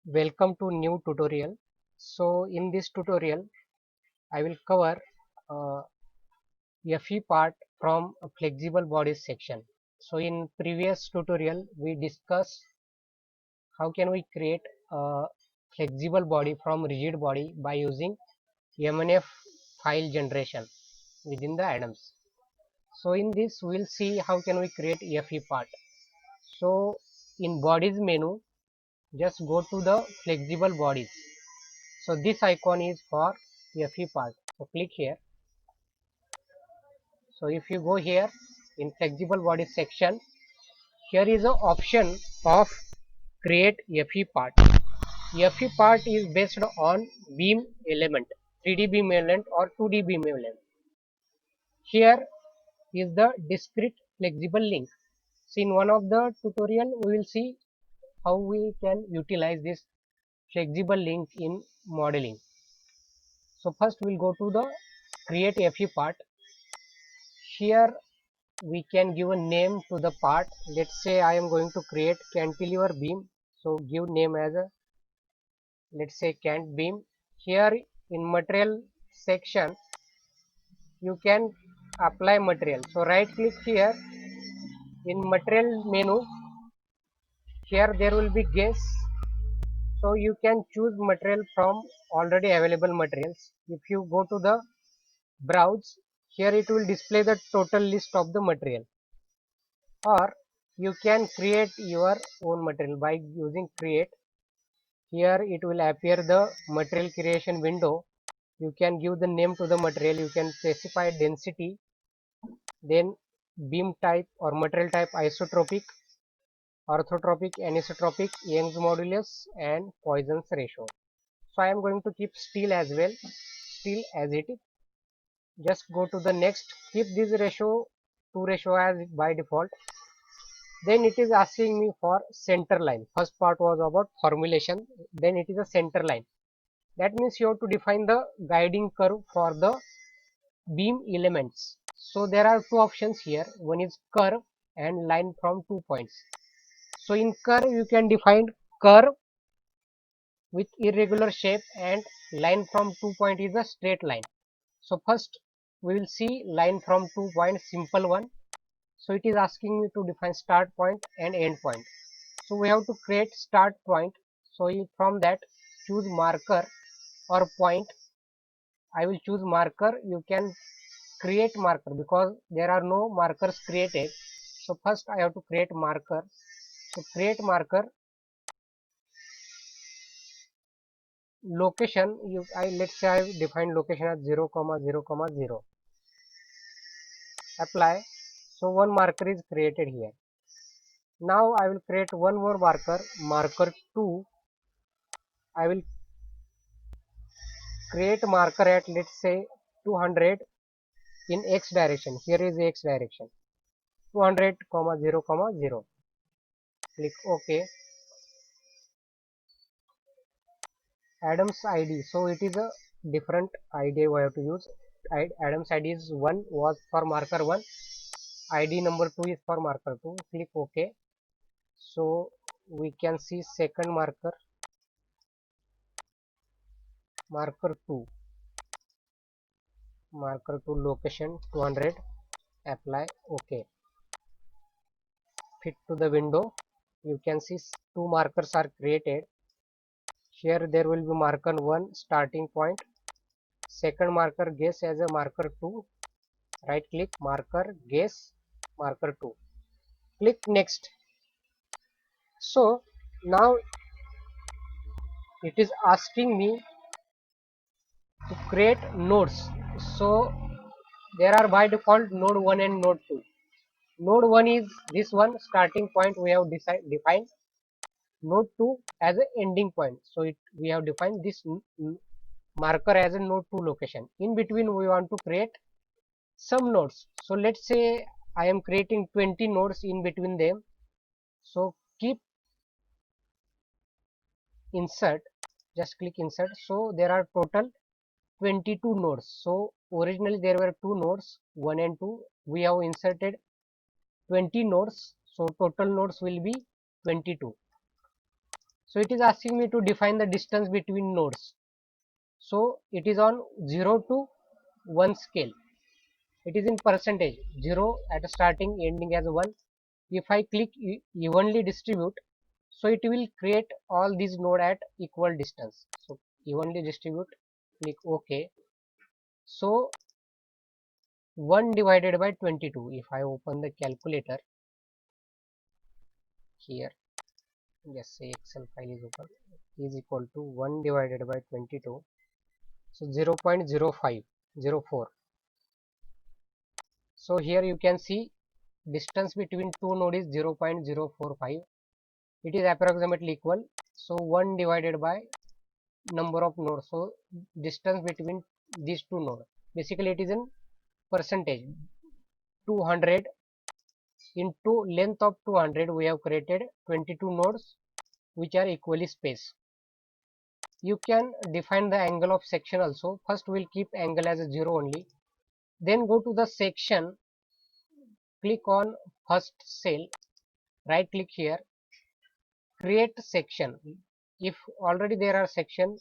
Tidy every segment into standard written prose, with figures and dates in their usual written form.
Welcome to new tutorial. So in this tutorial I will cover uh, FE part from a flexible bodies section. So in previous tutorial we discussed how can we create a flexible body from rigid body by using MNF file generation within the Adams. So in this we will see how can we create FE part. So in bodies menu, just go to the flexible bodies. So this icon is for FE part. So click here. So if you go here in flexible body section, here is an option of create FE part. FE part is based on beam element, 3D beam element or 2D beam element. Here is the discrete flexible link. So in one of the tutorial we will see how we can utilize this flexible link in modeling. So first we'll go to the create FE part. Here we can give a name to the part. Let's say I am going to create cantilever beam. So give name as a, let's say, cant beam. Here in material section you can apply material. So right click here in material menu. Here there will be guess. So you can choose material from already available materials. If you go to the browse, here it will display the total list of the material, or you can create your own material by using create. Here it will appear the material creation window. You can give the name to the material, you can specify density, then beam type or material type, isotropic, orthotropic, anisotropic, Young's modulus and Poisson's ratio. So I am going to keep steel as well, steel as it is. Just go to the next, keep this ratio 2 ratio as by default. Then it is asking me for center line. First part was about formulation, then it is a center line. That means you have to define the guiding curve for the beam elements. So there are two options here. One is curve and line from 2 points. So in curve you can define curve with irregular shape, and line from 2 point is a straight line. So first we will see line from 2 points, simple one. So it is asking me to define start point and end point. So we have to create start point. So from that choose marker or point. I will choose marker. You can create marker because there are no markers created. So first I have to create marker. So create marker. Location, let's say I define location as 0 comma 0 comma 0. Apply. So one marker is created here. Now I will create one more marker, marker 2. I will create marker at, let's say, 200 in x direction. Here is x direction, 200 comma 0 comma 0. Click OK. Adams ID. So it is a different ID we have to use. Adams ID is 1 was for marker 1. ID number 2 is for marker 2. Click OK. So we can see second marker, marker 2, marker 2 location 200. Apply OK. Fit to the window. You can see two markers are created. Here there will be marker 1 starting point, second marker guess as a marker 2. Right click marker guess marker 2. Click next. So now it is asking me to create nodes. So there are by default node 1 and node 2. Node 1 is this one starting point we have defined. Node 2 as an ending point. So we have defined this marker as a node 2 location. In between we want to create some nodes. So let's say I am creating 20 nodes in between them. So keep insert, just click insert. So there are total 22 nodes. So originally there were 2 nodes, 1 and 2. We have inserted 20 nodes. So total nodes will be 22. So it is asking me to define the distance between nodes. So it is on 0 to 1 scale. It is in percentage, 0 at starting ending as 1. If I click evenly distribute, so it will create all these node at equal distance. So evenly distribute, click OK. So 1 divided by 22, if I open the calculator here, just say Excel file is open, is equal to 1 divided by 22, so 0.0504. So here you can see distance between two nodes is 0.045. It is approximately equal. So 1 divided by number of nodes. So distance between these two nodes. Basically it is in percentage. 200 into length of 200, we have created 22 nodes which are equally spaced. You can define the angle of section also. First we will keep angle as a 0 only. Then go to the section, click on first cell, right click here, create section. If already there are section,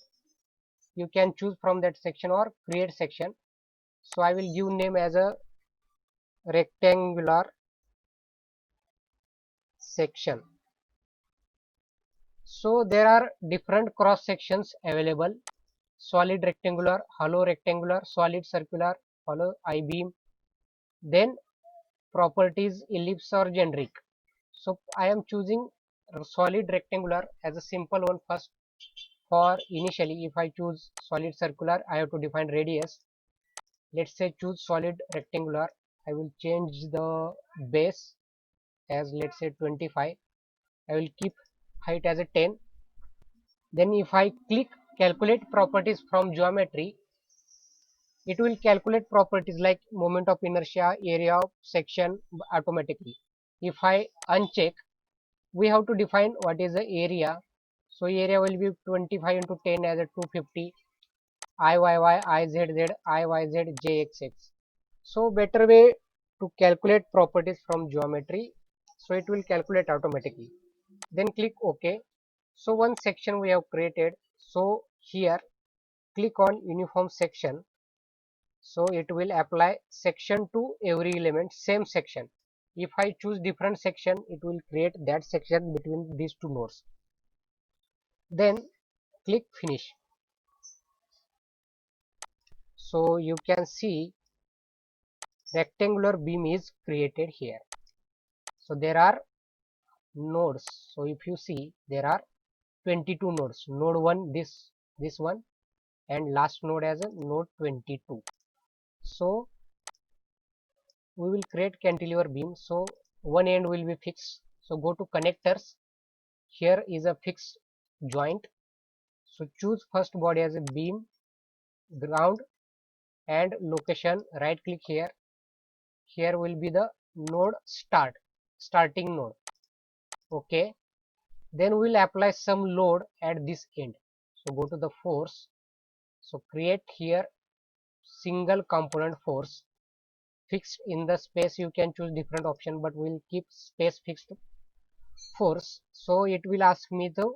you can choose from that section or create section. So I will give name as a rectangular section. So there are different cross sections available: solid rectangular, hollow rectangular, solid circular, hollow I-beam, then properties ellipse or generic. So I am choosing solid rectangular as a simple one first. For initially, if I choose solid circular, I have to define radius. Let's say choose solid rectangular. I will change the base as, let's say, 25. I will keep height as a 10. Then if I click calculate properties from geometry, it will calculate properties like moment of inertia, area of section automatically. If I uncheck, we have to define what is the area. So area will be 25 into 10 as a 250. IYY, IZZ, IYZ, JXX. So better way to calculate properties from geometry. So it will calculate automatically. Then click OK. So one section we have created. So here click on uniform section. So it will apply section to every element, same section. If I choose different section, it will create that section between these two nodes. Then click finish. So you can see rectangular beam is created here. So there are nodes. So if you see, there are 22 nodes. Node 1, this one, and last node as a node 22. So we will create cantilever beam. So one end will be fixed. So go to connectors. Here is a fixed joint. So choose first body as a beam, ground, and location. Right click here. Here will be the node starting node. Okay. Then we will apply some load at this end. So go to the force. So create here single component force fixed in the space. You can choose different option, but we will keep space fixed force. So it will ask me to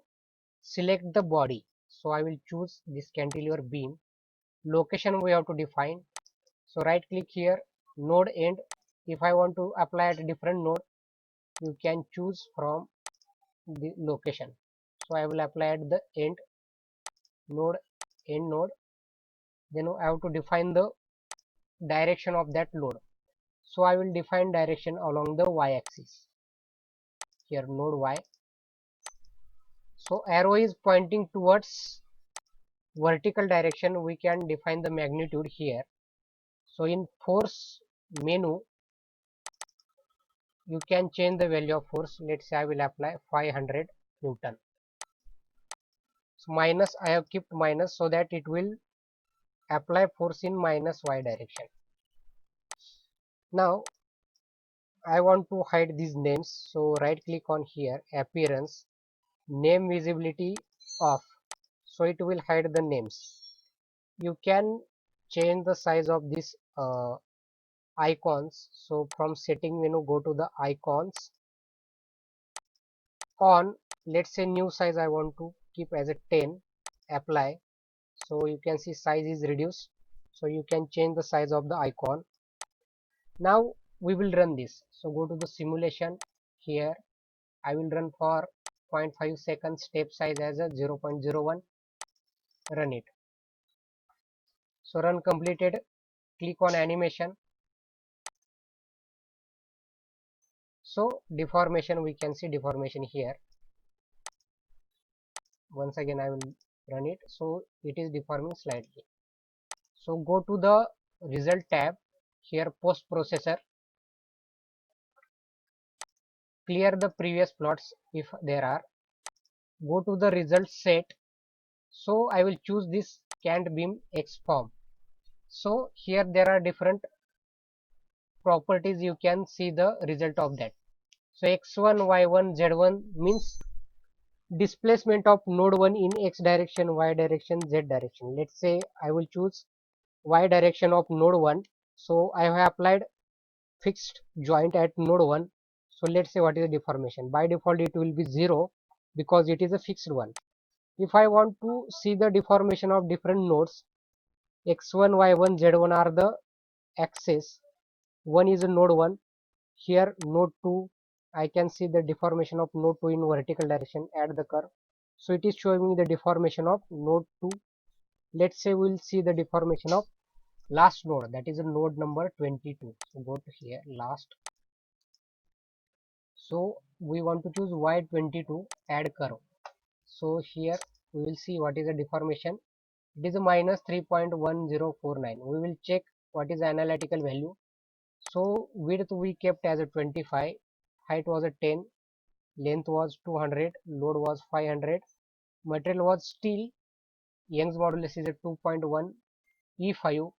select the body. So I will choose this cantilever beam. Location we have to define. So right click here, node end. If I want to apply at a different node, you can choose from the location. So I will apply at the end node, end node. Then I have to define the direction of that load. So I will define direction along the y-axis. Here node y. So arrow is pointing towards vertical direction. We can define the magnitude here. So in force menu, you can change the value of force. Let's say I will apply 500 Newton. So minus, I have kept minus so that it will apply force in minus y direction. Now I want to hide these names. So right click on here, appearance, name visibility off. So it will hide the names. You can change the size of these icons. So from setting menu, go to the icons, on let's say new size I want to keep as a 10, apply. So you can see size is reduced, so you can change the size of the icon. Now we will run this. So go to the simulation. Here I will run for 0.5 seconds, step size as a 0.01, run it. So run completed, click on animation. So deformation, we can see deformation here. Once again I will run it, so it is deforming slightly. So go to the result tab, here post processor, clear the previous plots if there are, go to the result set. So I will choose this canned beam X form. So here there are different properties, you can see the result of that. So x1, y1, z1 means displacement of node 1 in x direction, y direction, z direction. Let's say I will choose y direction of node 1. So I have applied fixed joint at node 1. So let's say what is the deformation. By default it will be 0 because it is a fixed one. If I want to see the deformation of different nodes, x1, y1, z1 are the axis. One is a node 1, here node 2, I can see the deformation of node 2 in vertical direction, add the curve. So it is showing me the deformation of node 2. Let's say we'll see the deformation of last node, that is a node number 22. So go to here, last. So we want to choose y22, add curve. So here we will see what is the deformation. It is a minus 3.1049. We will check what is the analytical value. So width we kept as a 25, height was a 10, length was 200, load was 500, material was steel, Young's modulus is a 2.1, E5.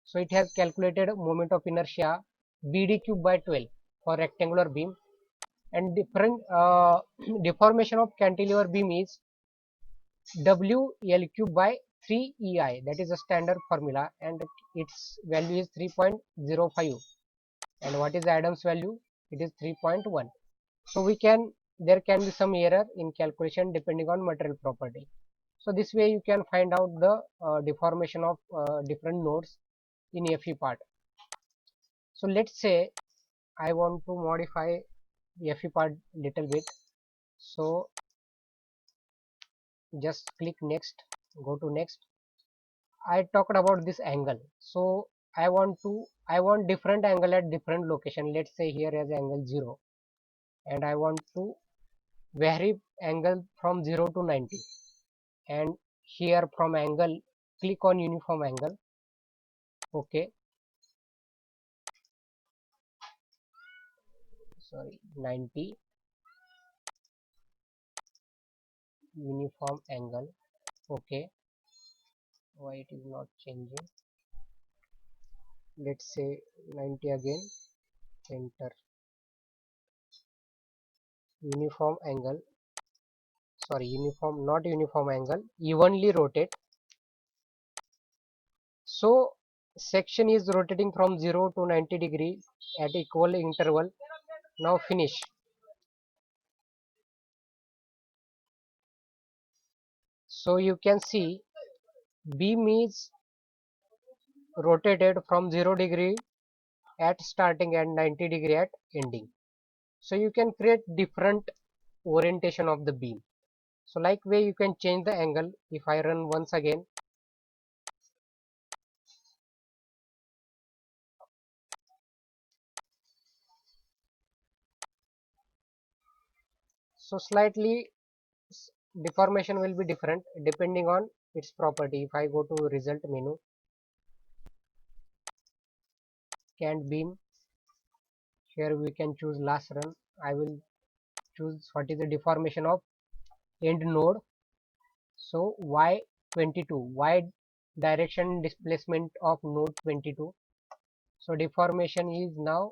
So it has calculated moment of inertia BD cube by 12 for rectangular beam, and different deformation of cantilever beam is WL cube by 3 EI, that is a standard formula, and its value is 3.05. And what is the Adams value? It is 3.1. So there can be some error in calculation depending on material property. So this way you can find out the deformation of different nodes in FE part. So let's say I want to modify FE part little bit. So just click next, go to next. I talked about this angle. So I want different angle at different location. Let's say here as angle 0, and I want to vary angle from 0 to 90, and here from angle click on uniform angle. Okay, sorry, 90 uniform angle. Okay, why it is not changing? Let's say 90 again, enter. Uniform angle, sorry, uniform, not uniform angle, evenly rotate. So section is rotating from 0 to 90 degree at equal interval. Now finish. So you can see beam is rotated from 0 degree at starting and 90 degree at ending. So you can create different orientation of the beam. So like way you can change the angle. If I run once again, so slightly deformation will be different depending on its property. If I go to result menu, canned beam, here we can choose last run. I will choose what is the deformation of end node. So y22, y direction displacement of node 22. So deformation is now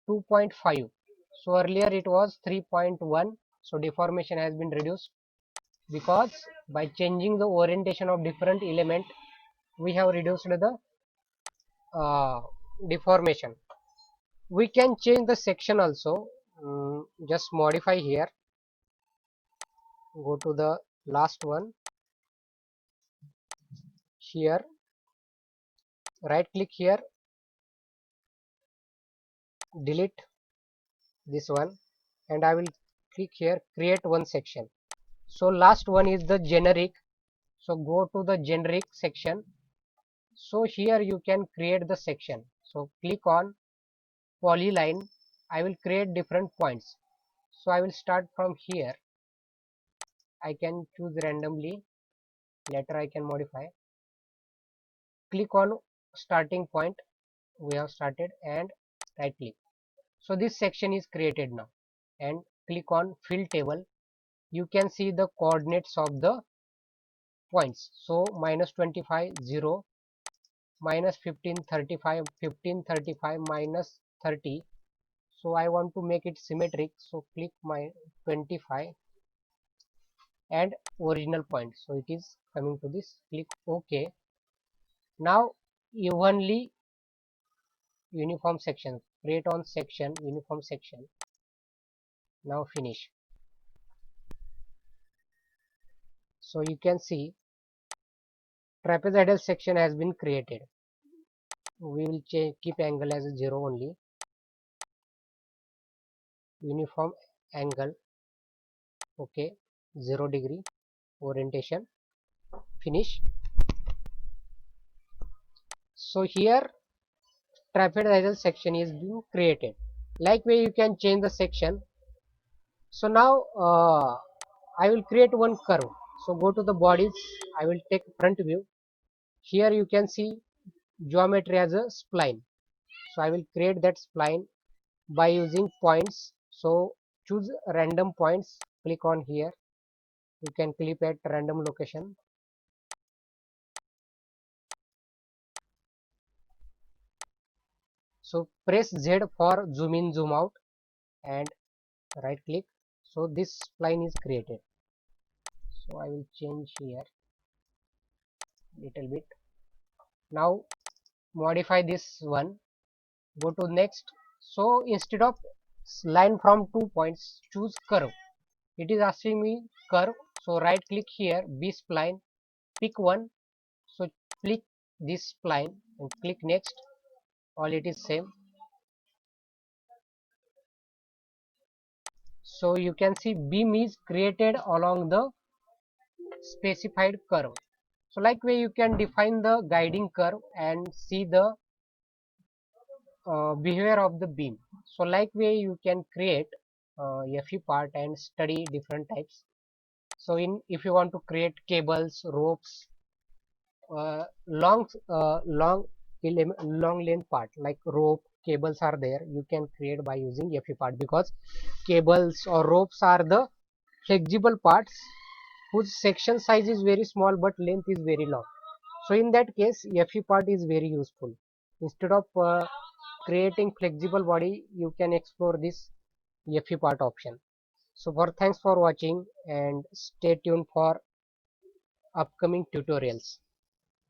2.5. So earlier it was 3.1. So deformation has been reduced because by changing the orientation of different element, we have reduced the deformation. We can change the section also. just modify here, go to the last one, here right click here, delete this one, and I will click here create one section. So last one is the generic, so go to the generic section. So here you can create the section, so click on polyline. I will create different points, so I will start from here. I can choose randomly, later I can modify. Click on starting point, we have started, and right click. So this section is created now, and click on fill table. You can see the coordinates of the points, so -25 0, -15 35, 15 35, -30. So I want to make it symmetric, so click my 25 and original point, so it is coming to this, click OK. Now evenly uniform section, create on section, uniform section. Now finish. So you can see trapezoidal section has been created. We will keep angle as a 0 only. Uniform angle, okay, 0 degree orientation, finish. So here trapezoidal section is being created. Like way you can change the section. So now I will create one curve. So go to the bodies, I will take front view. Here you can see geometry as a spline. So I will create that spline by using points. So choose random points, click on here. You can click at random location. So press Z for zoom in, zoom out, and right click. So this spline is created. So I will change here little bit. Now modify this one, go to next. So instead of line from 2 points, choose curve. It is asking me curve, so right click here, B spline, pick one. So click this spline and click next. All it is same. So you can see beam is created along the specified curve. So like way you can define the guiding curve and see the behavior of the beam. So like way you can create FE part and study different types. So in if you want to create cables, ropes, long length part like rope, cables are there, you can create by using FE part, because cables or ropes are the flexible parts whose section size is very small but length is very long. So in that case FE part is very useful. Instead of creating flexible body, you can explore this FE part option. So thanks for watching and stay tuned for upcoming tutorials.